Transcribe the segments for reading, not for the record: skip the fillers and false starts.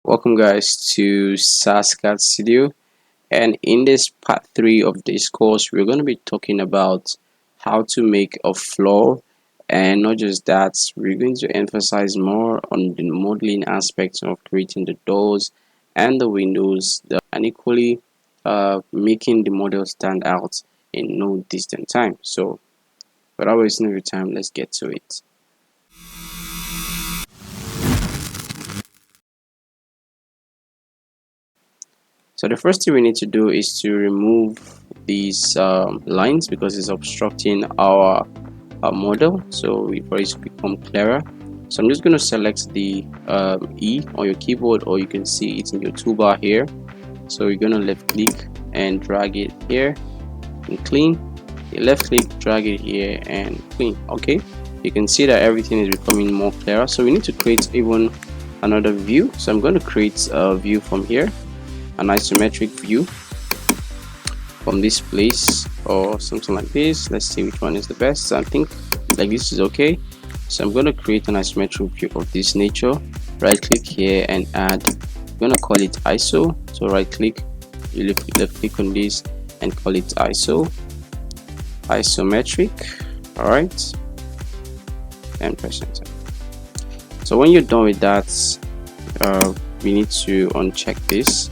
Welcome guys to SarzCAD Studio, and in this part 3 of this course we're going to be talking about how to make a floor. And not just that, we're going to emphasize more on the modeling aspects of creating the doors and the windows, and equally making the model stand out in no distant time. So without wasting your time, let's get to it. So the first thing we need to do is to remove these lines because it's obstructing our model, so for it to become clearer. So I'm just going to select the E on your keyboard, or you can see it in your toolbar here. So you're going to left click and drag it here and clean. You left click, drag it here and clean. Okay, you can see that everything is becoming more clearer. So we need to create even another view. So I'm going to create a view from here, an isometric view from this place or something like this. Let's see which one is the best. So I think like this is okay. So I'm going to create an isometric view of this nature. Right click here and add, I'm going to call it ISO. So right click, you left click on this and call it isometric. All right, and press enter. So when you're done with that, we need to uncheck this.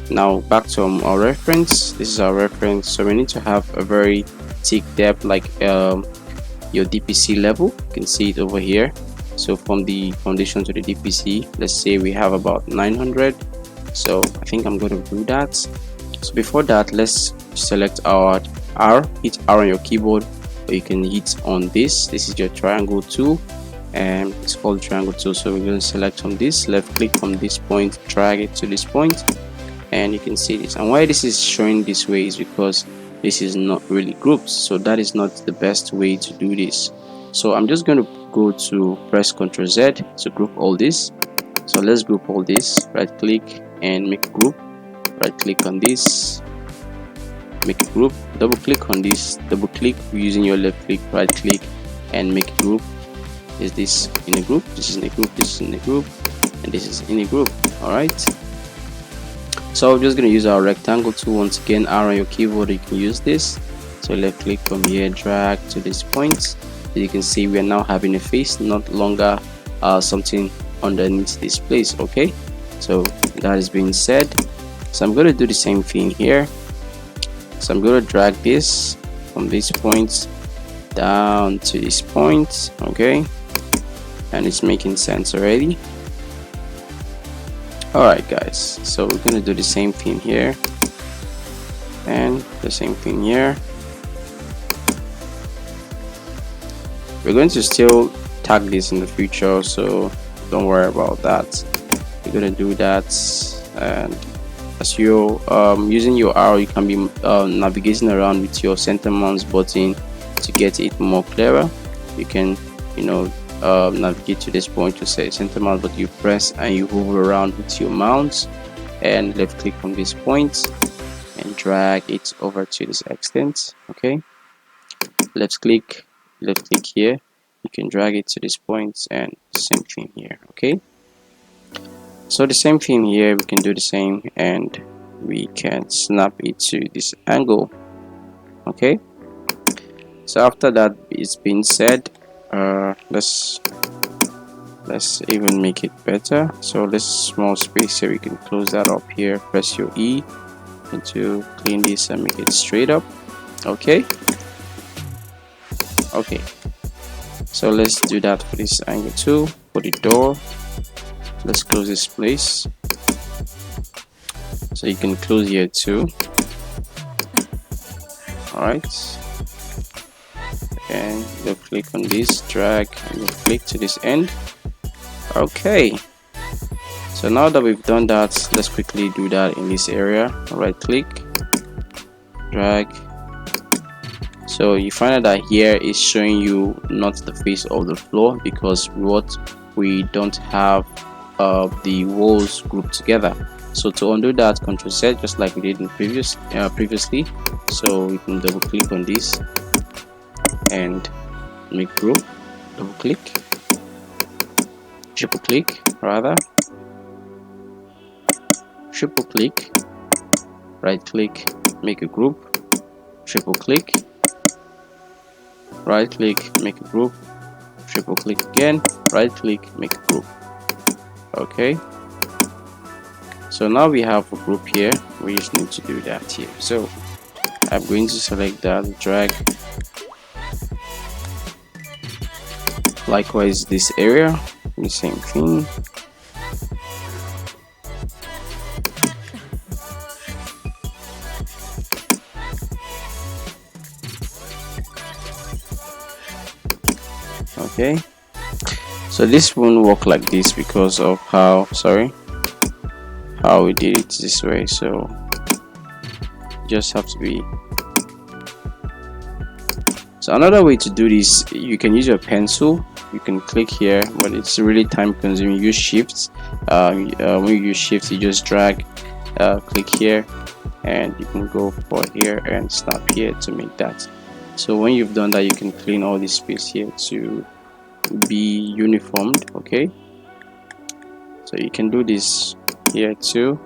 Now back to our reference. This is our reference, so we need to have a very thick depth, like your DPC level. You can see it over here. So from the foundation to the DPC, let's say we have about 900. So I think I'm going to do that. So before that, let's select our R. Hit R on your keyboard, or you can hit on this. This is your triangle tool, and it's called triangle tool. So we're going to select on this, left click from this point, drag it to this point, and you can see this. And why this is showing this way is because this is not really grouped, so that is not the best way to do this. So I'm just going to go to press Ctrl Z to group all this. So let's group all this. Right click and make group. Right click on this, make a group. Double click on this, double click using your left click, right click and make a group. Is this in a group? This is in a group, this is in a group, and this is in a group. All right, so we're just going to use our rectangle tool. Once again, R on your keyboard, you can use this. So left click from here, drag to this point. As you can see, we are now having a face, not longer something underneath this place. Okay, so that is being said, so I'm going to do the same thing here. So I'm going to drag this from this point down to this point. Okay, and it's making sense already. Alright guys, so we're going to do the same thing here and the same thing here. We're going to still tag this in the future, so don't worry about that. We're going to do that, and as you're using your arrow, you can be navigating around with your center mouse button to get it more clearer. You can, navigate to this point to say center mouse, but you press and you hover around with your mouse and left click on this point and drag it over to this extent. Okay, left click here, you can drag it to this point, and same thing here. Okay, so the same thing here, we can do the same and we can snap it to this angle. Okay, so after that it's been said, let's even make it better. So this small space here, we can close that up here, press your E and to clean this and make it straight up. Okay, so let's do that for this angle too. For the door, let's close this place, so you can close here too. All right, and left click on this, drag and left click to this end. Okay, so now that we've done that, let's quickly do that in this area. Right click, drag. So you find out that here is showing you not the face of the floor, because we don't have the walls grouped together. So to undo that, Ctrl Z, just like we did in previously. So we can double click on this and make group, double click, triple click rather, triple click, right click, make a group, triple click, right click, make a group, triple click again, right click, make a group. Okay, so now we have a group here. We just need to do that here. So I'm going to select that, drag. Likewise this area, the same thing. Okay, so this won't work like this because of how we did it this way. So just have to be. So another way to do this, you can use your pencil. You can click here, but it's really time consuming. Use shift. When you use shift, you just drag, click here, and you can go for here and snap here to make that. So when you've done that, you can clean all this space here to be uniformed. Okay, so you can do this here too.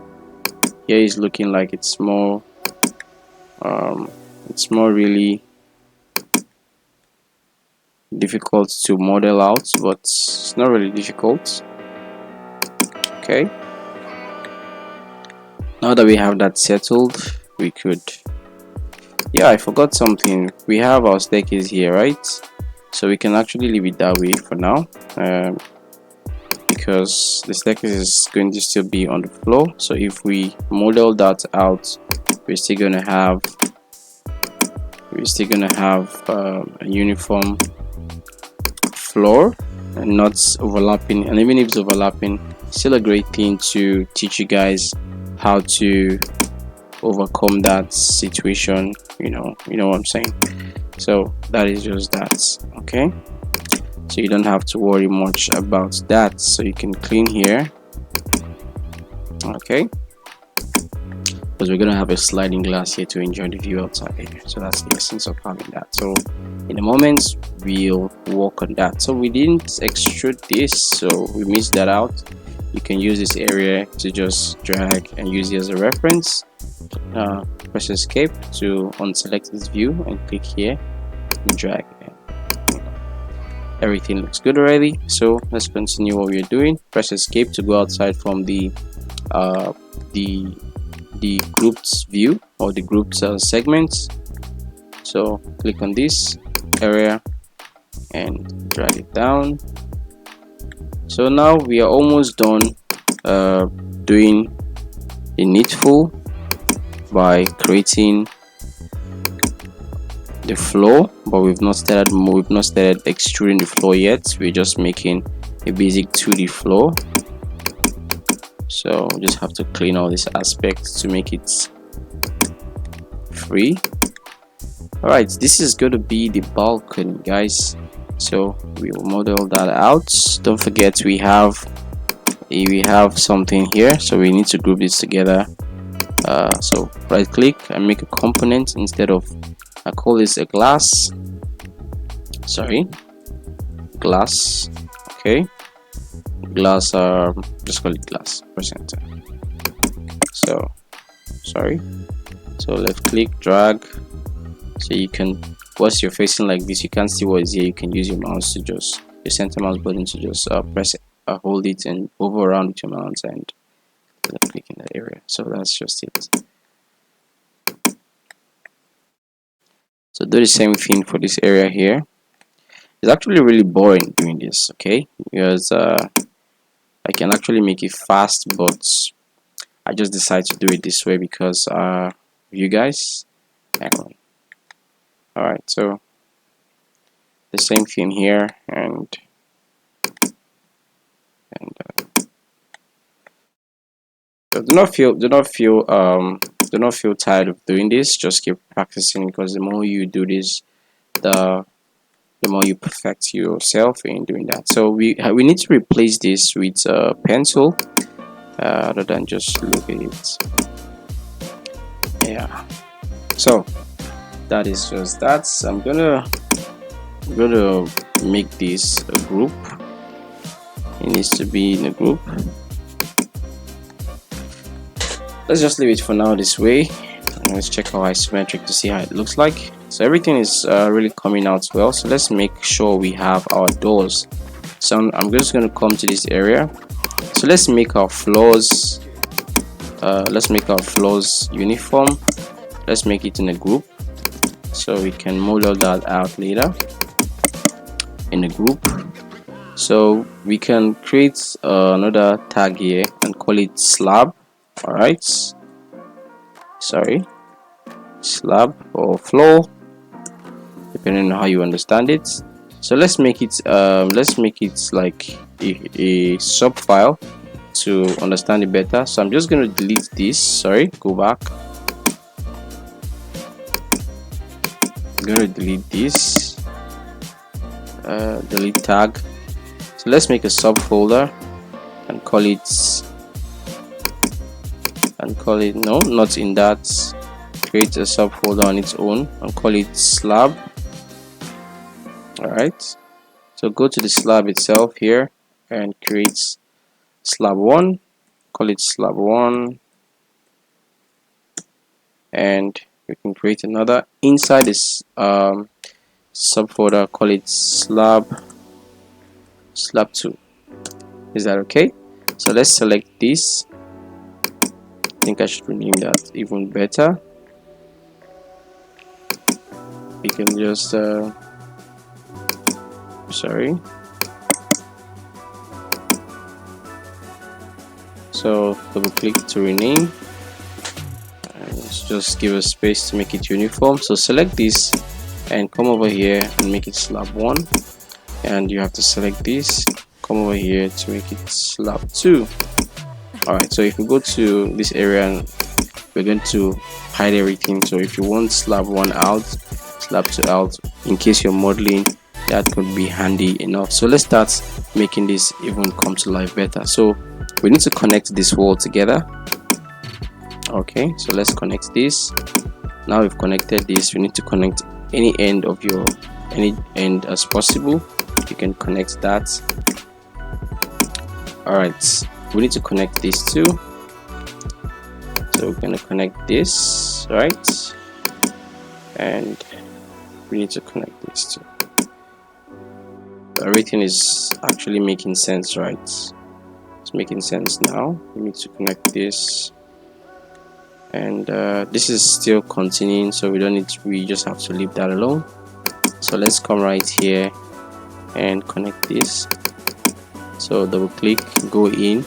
Here is looking like it's more really difficult to model out, but it's not really difficult. Okay, now that we have that settled, we could, yeah, I forgot something. We have our staircase here, right? So we can actually leave it that way for now, because the staircase is going to still be on the floor. So if we model that out, we're still gonna have a uniform floor and not overlapping. And even if it's overlapping, still a great thing to teach you guys how to overcome that situation. You know what I'm saying. So that is just that. Okay, so you don't have to worry much about that. So you can clean here. Okay, because we're gonna have a sliding glass here to enjoy the view outside here. So that's the essence of having that. So in a moment we'll work on that. So we didn't extrude this, so we missed that out. You can use this area to just drag and use it as a reference. Press escape to unselect this view and click here and drag. Everything looks good already, so let's continue what we're doing. Press escape to go outside from the grouped view or the grouped segments. So click on this area and drag it down. So now we are almost done doing the needful by creating the floor, but we've not started extruding the floor yet. We're just making a basic 2D floor. So we just have to clean all these aspects to make it free. All right, this is going to be the balcony, guys. So we will model that out. Don't forget we have something here, so we need to group this together. So right click and make a component. Instead of, I call this a glass, glass. Okay, glass, just call it glass, press enter. So left click, drag. So you can, once you're facing like this, you can't see what is here, you can use your mouse to just, your center mouse button to just press it, hold it and hover around with your mouse and click in that area. So that's just it. So do the same thing for this area here. It's actually really boring doing this, okay, because I can actually make it fast, but I just decided to do it this way because you guys. Anyway. Alright, so the same thing here, and so do not feel tired of doing this. Just keep practicing, because the more you do this, the more you perfect yourself in doing that. So we need to replace this with a pencil rather than just look at it. Yeah, so that is just that. I'm gonna make this a group. It needs to be in a group. let's just leave it for now this way, and let's check our isometric to see how it looks like. So everything is really coming out well. So let's make sure we have our doors. So I'm just going to come to this area. So let's make our floors uniform. Let's make it in a group so we can model that out later in a group. So we can create another tag here and call it slab. All right, sorry, slab or floor, depending on how you understand it. So let's make it like a sub file to understand it better. So I'm just going to delete this. Sorry, go back. I'm going to delete this. Delete tag. So let's make a subfolder and call it no, not in that. Create a subfolder on its own and call it slab. All right, so go to the slab itself here and create slab 1, call it slab 1, and we can create another inside this subfolder, call it slab 2. Is that okay? So let's select this. I think I should rename that even better. We can just sorry, so double click to rename, and let's just give a space to make it uniform. So select this and come over here and make it slab 1, and you have to select this, come over here to make it slab 2. Alright, so if we go to this area, we're going to hide everything. So if you want slab 1 out, slab 2 out, in case you're modeling, that could be handy enough. So let's start making this even come to life better. So we need to connect this wall together. Okay, so let's connect this. Now we've connected this, we need to connect any end as possible. You can connect that. All right, we need to connect these two. So we're going to connect this, right? And we need to connect these two. Everything is actually making sense, right? It's making sense now. We need to connect this, and this is still continuing, so we just have to leave that alone. So let's come right here and connect this. So double click, go in,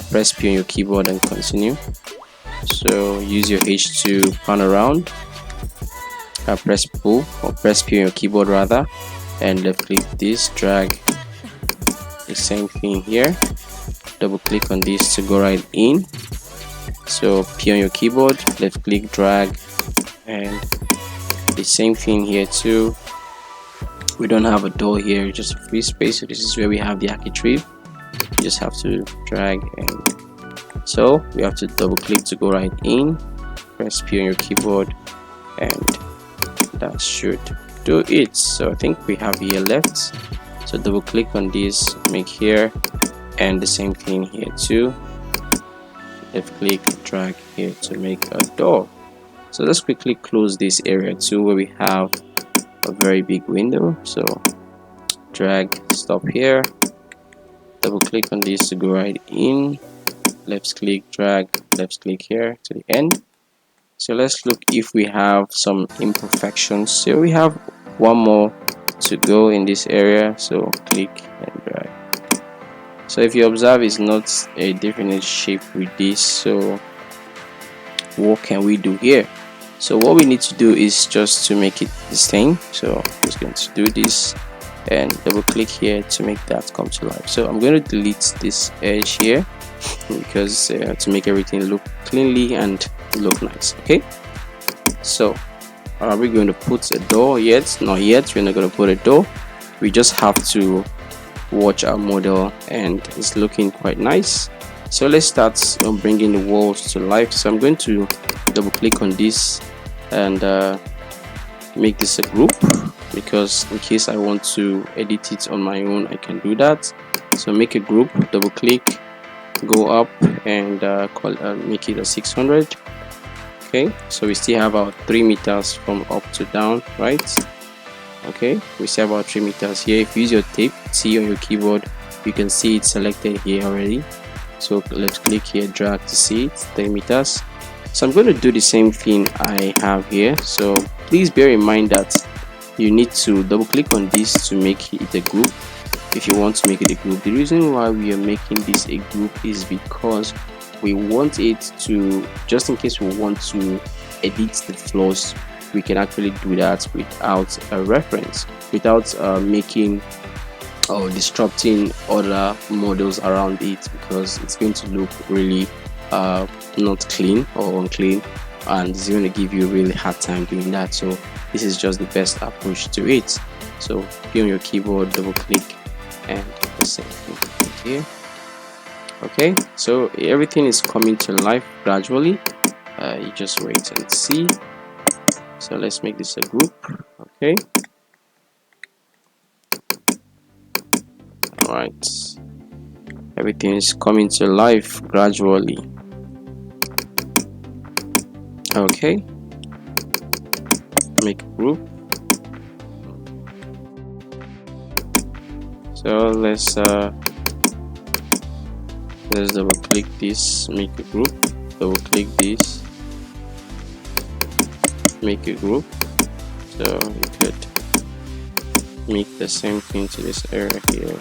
press P on your keyboard and continue. So use your H to pan around, press pull or press P on your keyboard rather, and left click this, drag the same thing here, double click on this to go right in. So P on your keyboard, left click, drag, and the same thing here too. We don't have a door here, just a free space, so this is where we have the architrave. You just have to drag, and so we have to double click to go right in, press P on your keyboard, and that should do it. So I think we have here left, so double click on this, make here, and the same thing here too, left click, drag here to make a door. So let's quickly close this area too, where we have a very big window. So drag, stop here, double click on this to go right in, left click, drag, left click here to the end. So let's look if we have some imperfections. So we have one more to go in this area, so click and drag. So if you observe, it's not a definite shape with this. So what can we do here? So what we need to do is just to make it the same. So I'm just going to do this and double click here to make that come to life. So I'm going to delete this edge here because to make everything look cleanly and look nice. Okay, so are we going to put a door yet? Not yet. We're not going to put a door. We just have to watch our model, and it's looking quite nice. So let's start bringing the walls to life. So I'm going to double click on this and make this a group, because in case I want to edit it on my own, I can do that. So make a group, double click, go up and make it a 600. Okay, so we still have about 3 meters from up to down, right? Okay, we see about 3 meters here. If you use your tape T on your keyboard, you can see it selected here already. So let's click here, drag to see it, 3 meters. So I'm going to do the same thing I have here. So please bear in mind that you need to double click on this to make it a group if you want to make it a group. The reason why we are making this a group is because we want it to, just in case we want to edit the floors, we can actually do that without a reference, without making or disrupting other models around it, because it's going to look really not clean or unclean, and it's going to give you a really hard time doing that. So this is just the best approach to it. So be on your keyboard, double click and the same thing here. Okay, so everything is coming to life gradually. You just wait and see. So let's make this a group. Okay, all right, everything is coming to life gradually. Okay, make a group. So let's double click this, make a group, double click this, make a group. So you could make the same thing to this area here,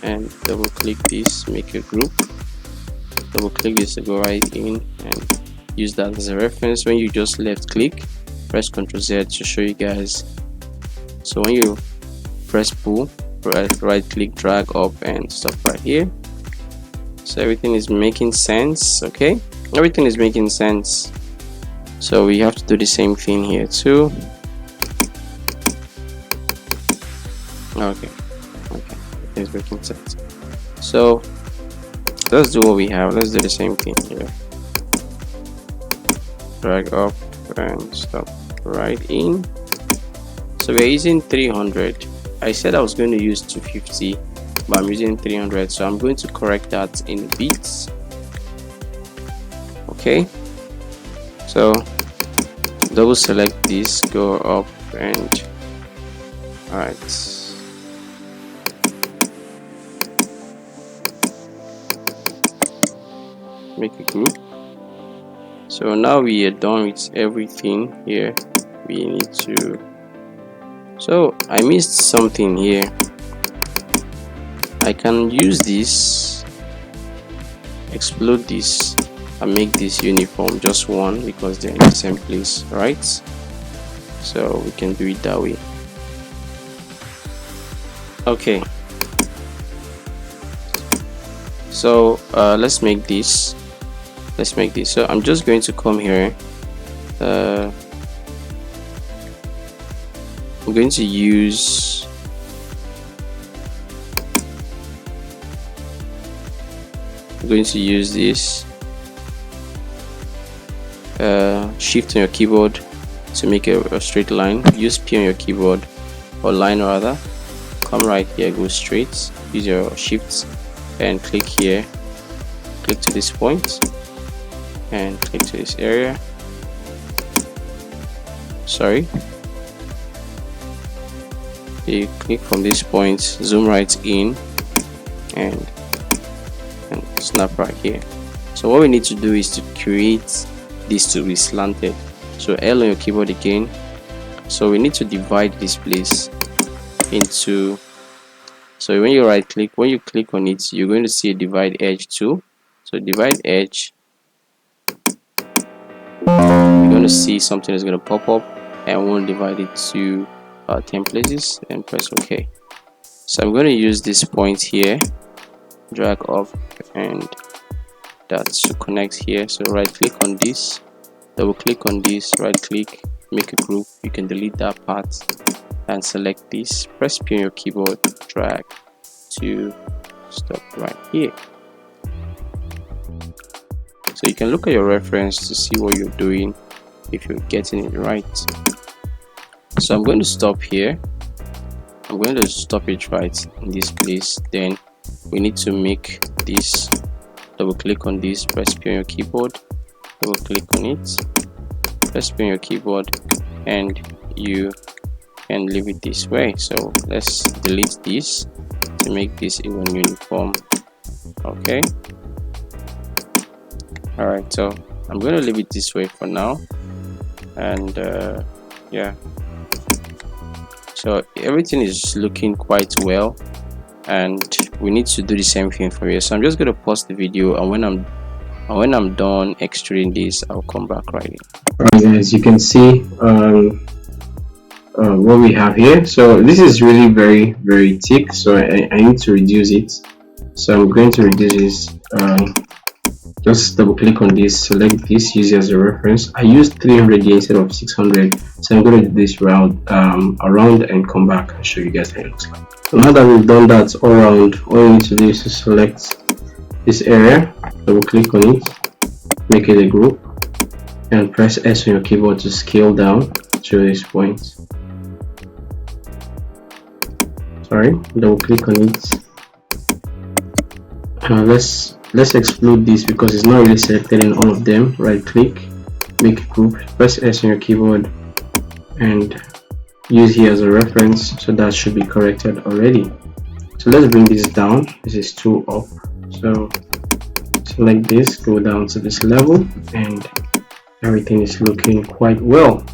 and double click this, make a group, double click this to go right in, and use that as a reference. When you just left click, press Ctrl Z to show you guys. So when you press pull, right click, drag up and stop right here. So everything is making sense. Okay, everything is making sense. So we have to do the same thing here too. Okay, it's making sense. So let's do what we have. Let's do the same thing here. Drag up and stop right in. So we're using 300. I said I was going to use 250, but I'm using 300, so I'm going to correct that in bits. Okay, so double select this, go up and all right, make a group. So now we are done with everything here. We need to, so I missed something here. I can use this, explode this and make this uniform, just one, because they're in the same place, right? So we can do it that way. Okay, so let's make this. So I'm just going to come here. I'm going to use this shift on your keyboard to make a straight line. Use P on your keyboard, or line rather. Come right here, go straight, use your shift and click here, click to this point and click to this area. Sorry, you click from this point, zoom right in and snap right here. So what we need to do is to create this to be slanted. So L on your keyboard again. So we need to divide this place into, so when you right click, when you click on it, you're going to see a divide edge too. So divide edge, you're going to see something is going to pop up, and we'll divide it to 10 places and press OK. So I'm going to use this point here, drag up and that to connect here. So right click on this, double click on this, right click, make a group. You can delete that part and select this, press P on your keyboard, drag to stop right here. So you can look at your reference to see what you're doing, if you're getting it right. So I'm going to stop here. I'm going to stop it right in this place. Then we need to make this, double click on this, press P on your keyboard, double click on it, press P on your keyboard, and you can leave it this way. So let's delete this to make this even uniform. Okay, all right, so I'm going to leave it this way for now. And yeah, so everything is looking quite well, and we need to do the same thing for here. So I'm just going to pause the video, and when I'm done extruding this, I'll come back right in. Alright guys, you can see what we have here. So this is really very thick, so I need to reduce it. So I'm going to reduce this. Just double click on this, select this, use it as a reference. I used 300 here instead of 600, so I'm going to do this route around and come back and show you guys how it looks like. So now that we've done that all around, all you need to do is to select this area, double click on it, make it a group, and press S on your keyboard to scale down to this point. Sorry, double click on it. Let's exclude this because it's not really selected in all of them. Right click, make a group, press S on your keyboard, and use here as a reference. So that should be corrected already. So let's bring this down. This is too up. So select this, go down to this level, and everything is looking quite well.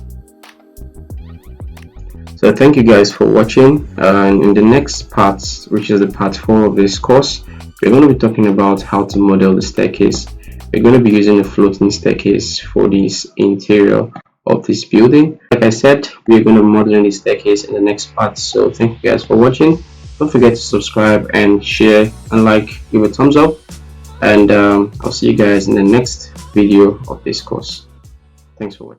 So thank you guys for watching, and in the next part, which is the part 4 of this course, we're going to be talking about how to model the staircase. We're going to be using a floating staircase for this interior of this building. Like I said, we're going to be modeling the staircase in the next part. So thank you guys for watching. Don't forget to subscribe and share and like, give a thumbs up, and I'll see you guys in the next video of this course. Thanks for watching.